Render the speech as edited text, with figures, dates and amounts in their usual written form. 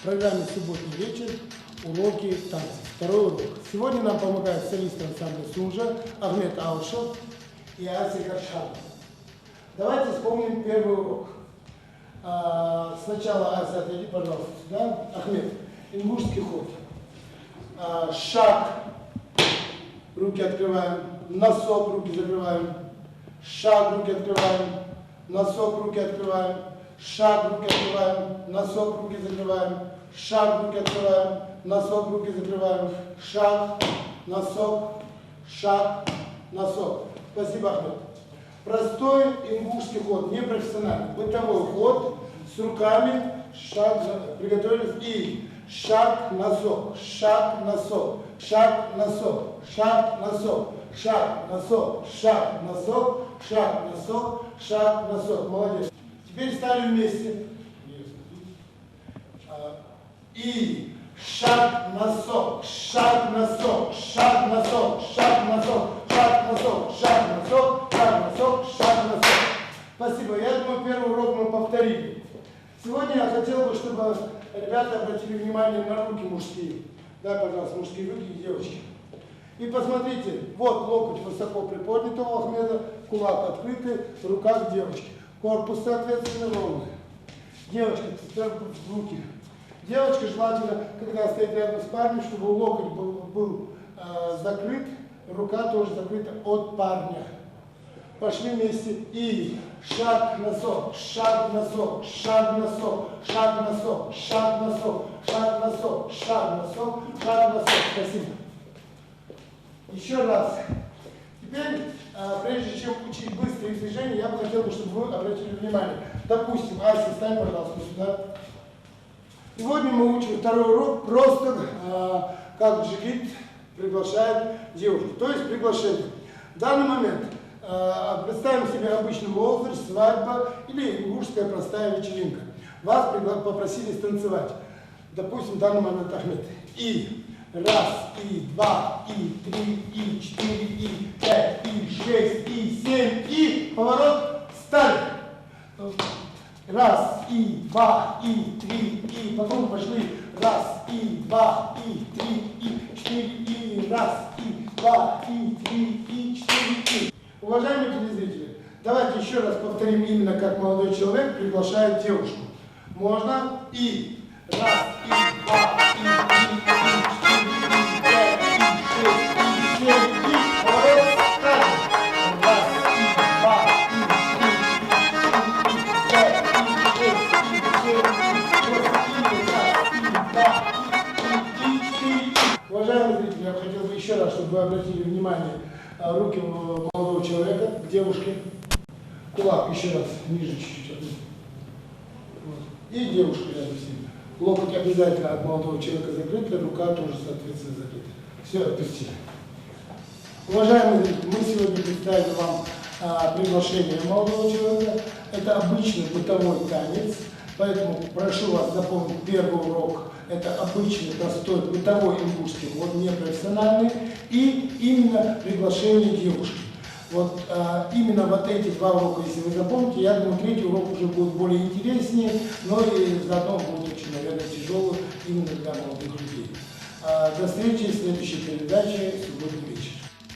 программе «Субботний вечер» уроки танцев. Второй урок. Сегодня нам помогает солист ансамбля «Сунжа» Ахмед Аушев и Ася Гаршанова. Давайте вспомним первый урок. Сначала, Ася, отойди, пожалуйста, сюда. Ахмед, ингушский ход. Шаг, руки открываем, носок, руки закрываем. Шаг, руки открываем, носок, руки открываем. Шаг, руки открываем, носок, руки закрываем. Шаг, руки открываем, носок, руки закрываем. Шаг, носок, шаг, носок. Спасибо, Ахмед. Простой ингушский ход, не профессиональный. Бытовой ход с руками. Шаг, приготовились. И шаг, носок, шаг, носок, шаг, носок, шаг, носок, шаг, носок, шаг, носок, шаг, носок, шаг, носок. Молодец. Теперь ставим вместе. И шаг, носок, шаг, носок, шаг, носок, шаг, носок, шаг, носок, шаг, носок, шаг, носок, шаг, носок. Спасибо. Я думаю, первый урок мы повторили. Сегодня я хотел бы, чтобы ребята обратили внимание на руки мужские. Да, пожалуйста, мужские руки и девочки. И посмотрите, вот локоть высоко приподнят у Ахмеда, кулак открытый, в руках девочки. Корпус, соответственно, ровный. Девочка, в руки. Девочка желательно, когда стоит рядом с парнем, чтобы локоть был закрыт, рука тоже закрыта от парня. Пошли вместе. И шаг, носок, шаг, носок, шаг, носок, шаг, носок, шаг, носок, шаг, носок, шаг, носок, шаг, носок. Спасибо. Еще раз. Теперь, прежде чем учить быстрые движения, я бы хотел, чтобы вы обратили внимание. Допустим, Ася, стань, пожалуйста, сюда. Сегодня мы учим второй урок, просто как джигит приглашает девушку, то есть приглашение. В данный момент представим себе обычный молодежь, свадьба или ингушская простая вечеринка. Вас попросили станцевать. Допустим, в данный момент Ахмед. И раз, и два, и три, и четыре, и пять, и шесть, и семь, и поворот, стали. Раз, и два, и три, и потом пошли. Раз, и два, и три, и четыре, и раз, и два, и три, и четыре, и. Уважаемые телезрители, давайте еще раз повторим именно, как молодой человек приглашает девушку. Можно и раз, и два, и три, и четыре, и пять, и шесть, и семь, и поворот, стали. Раз, и два, и три, и пять, и шесть, и семь, и раз, и два, и четыре. Уважаемые зрители, я хотел бы еще раз, чтобы вы обратили внимание, руки молодого человека к девушке. Кулак еще раз ниже чуть-чуть. И девушка рядом с ним. Локоть обязательно от молодого человека закрыт, рука тоже, соответственно, закрыта. Все, отпустили. Уважаемые зрители, мы сегодня представили вам приглашение молодого человека. Это обычный бытовой танец, поэтому прошу вас запомнить первый урок. Это обычный, простой, бытовой ингушский, вот не профессиональный, и именно приглашение девушки. Вот именно вот эти два урока, если вы запомните, я думаю, третий урок уже будет более интереснее, но и заодно будет очень, наверное, тяжелый именно для молодых людей. До встречи в следующей передаче «Субботний вечер».